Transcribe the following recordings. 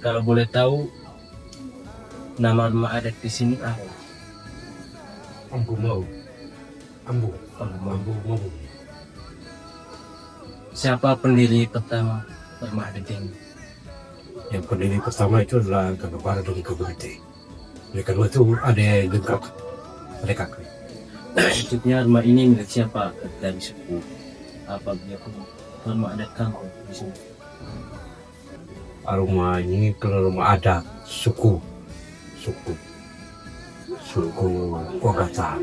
Kalau boleh tahu nama rumah adat di sini apa? Ambu mau. Ambu. Ambu. Ambu mau. Siapa pendiri pertama rumah adat ini? Yang pendiri pertama itu adalah Gagapara dari Kagurite. Yang kedua itu ada Gengkak. Ada kakak. Maksudnya rumah ini milik siapa dari suku? Apa dia rumah adat kamu di sini? Rumah ini kalau rumah adat suku Kogata.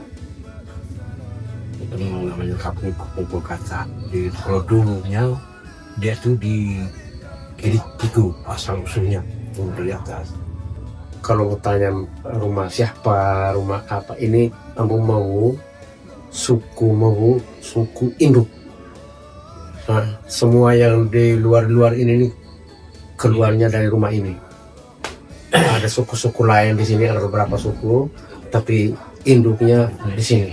Itu namanya kampung Kogata. Di kalau dulunya dia tuh di kiri itu asal usulnya tuh dari atas. Kalau tanya rumah siapa, rumah apa, ini Ambu Mau, suku induk. Nah, semua yang di luar ini nih keluarnya dari rumah ini. Ada suku-suku lain di sini, ada beberapa suku, tapi induknya di sini.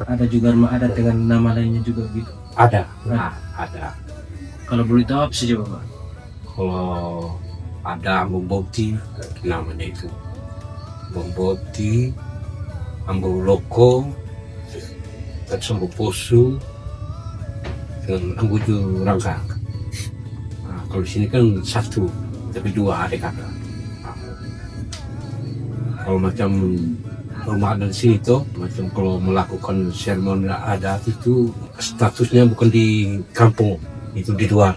Ada juga rumah adat dengan nama lainnya juga gitu. Ada. Ada. Kalau boleh tahu apa saja Bapak? Kalau ada Ambu Boti, namanya itu Ambu Boti, Ambu Loko, dan Ambu Posu, dan Ambu Rangka. Nah, kalau di sini kan satu, tapi dua adik kakak. Nah, kalau macam rumah adat di sini tuh, macam kalau melakukan seremoni adat itu statusnya bukan di kampung, itu di luar.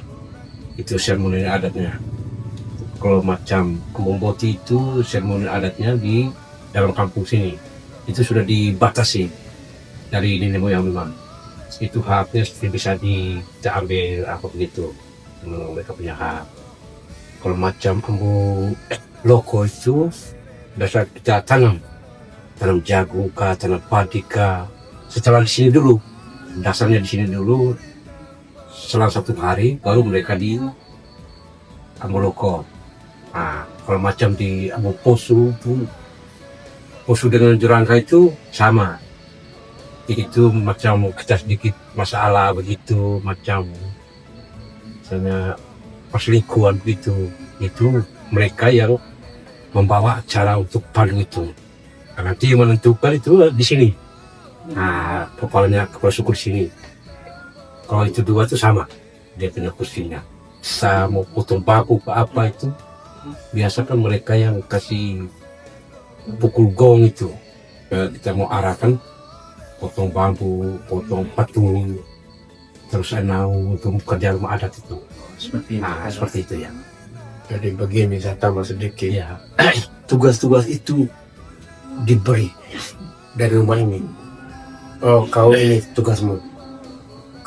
Itu seremoni adatnya. Kalau macam Kembang Boti itu seremoni adatnya di dalam kampung sini. Itu sudah dibatasi dari nenek moyang memang. Itu haknya bisa kita ambil apa begitu. Mereka punya hak. Kalau macam Ambu Loko itu biasa kita tanam jagung kah, tanam padi kah. Setelah di sini dulu, dasarnya di sini dulu. Selang 1 hari baru mereka di Ambu Loko. Nah, kalau macam di Ambu Posu dengan Jurangka itu sama. Itu macam kita sedikit masalah begitu, macam misalnya perselingkuhan begitu. Itu mereka yang membawa acara untuk palu itu. Nah, nanti yang menentukan itu di sini. Nah, kepala suku di sini. Kalau itu dua itu sama, dia punya kursinya. Mau potong baku apa itu, biasa kan mereka yang kasih pukul gong itu. Kita mau arahkan potong bambu, potong patung, terus enau untuk kerja rumah adat itu. Seperti itu. Nah, seperti itu ya. Jadi begini saya tambah sedikit. Ya. Tugas-tugas itu diberi dari rumah ini. Oh, kau ini tugasmu.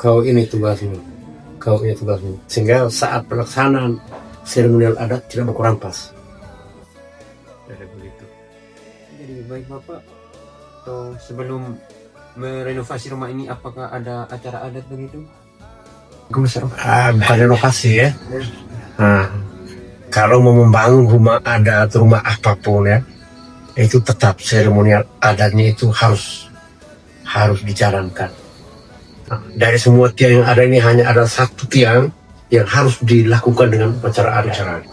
Kau ini tugasmu. Kau ini tugasmu. Sehingga saat pelaksanaan seremonial adat tidak berkurang pas. Jadi begitu. Jadi baik Bapak, atau sebelum merenovasi rumah ini apakah ada acara adat begitu? Bukan renovasi ya. Nah, kalau mau membangun rumah adat, rumah apapun ya, itu tetap seremonial adatnya itu harus dijalankan. Nah, dari semua tiang yang ada ini hanya ada satu tiang yang harus dilakukan dengan acara adat.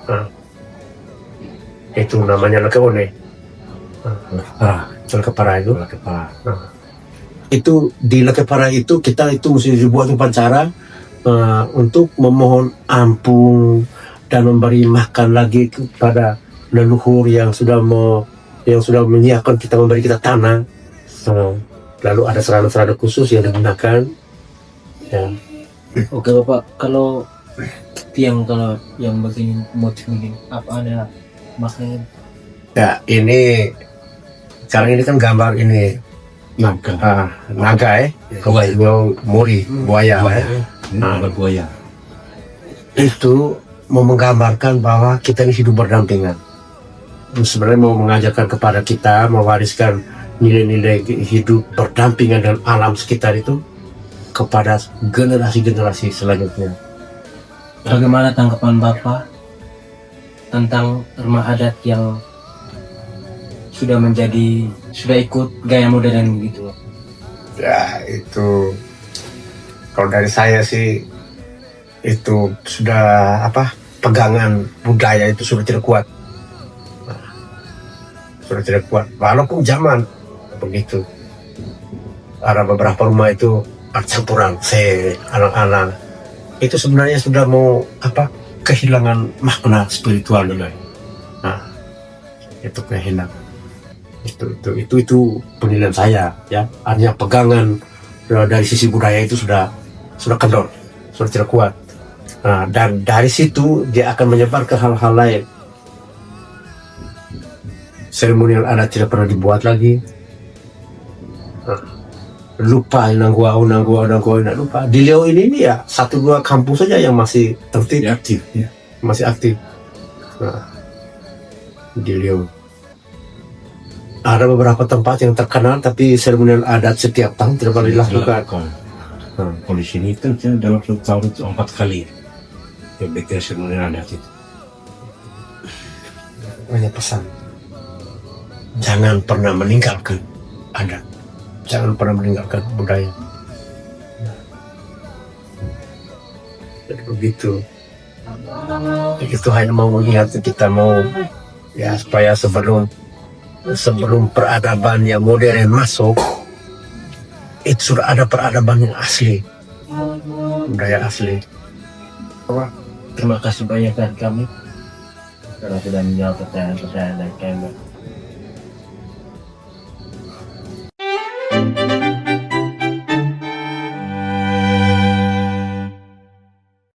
Nah, itu namanya Lekeone. Lekepara itu. Nah, itu di Lekepara itu kita itu mesti dibuat upacara untuk memohon ampun dan memberi makan lagi kepada leluhur yang sudah menyiapkan kita, memberi kita tanah. Lalu ada serana-serana khusus yang digunakan. Ya. Oke Bapak, kalau tiang kalau yang begini motif begini apa ada maknanya? Ya, ini sekarang ini kan gambar ini naga mori buaya. Nah, Buaya. itu mau menggambarkan bahwa kita ini hidup berdampingan. Sebenarnya mau mengajarkan kepada kita, mewariskan nilai-nilai hidup berdampingan dengan alam sekitar itu kepada generasi-generasi selanjutnya. Bagaimana tanggapan Bapak tentang rumah adat yang sudah ikut gaya modern gitu? Ya, itu kalau dari saya sih itu sudah pegangan budaya itu sudah tidak kuat. Nah, sudah tidak kuat. Walaupun zaman begitu. Ada beberapa rumah itu campuran, anak-anak. Itu sebenarnya sudah mau kehilangan makna spiritual dulu. Nah, itu kehilangan. Itu penilaian saya ya. Artinya pegangan dari sisi budaya itu sudah kendor, sudah tidak kuat. Nah, dan dari situ dia akan menyebar ke hal-hal lain. Seremonial adat tidak pernah dibuat lagi. Nah, lupa lupa. Di Riau ini ya 1-2 kampung saja yang masih tertib, aktif ya. masih aktif. Nah, di Riau ada beberapa tempat yang terkenal tapi seremonial adat setiap tahun tidak pernah dilakukan. Kalau di sini kan dalam 1 tahun itu 4 kali ya bikin seremonial adat itu. Hanya pesan, jangan pernah meninggalkan adat, jangan pernah meninggalkan budaya. Jadi begitu. Itu hanya mau mengingatkan kita, mau ya supaya sebelum peradaban yang modern masuk, itu sudah ada peradaban yang asli, budaya asli. Terima kasih banyak dari kami karena sudah menjawab pertanyaan-pertanyaan dari kami.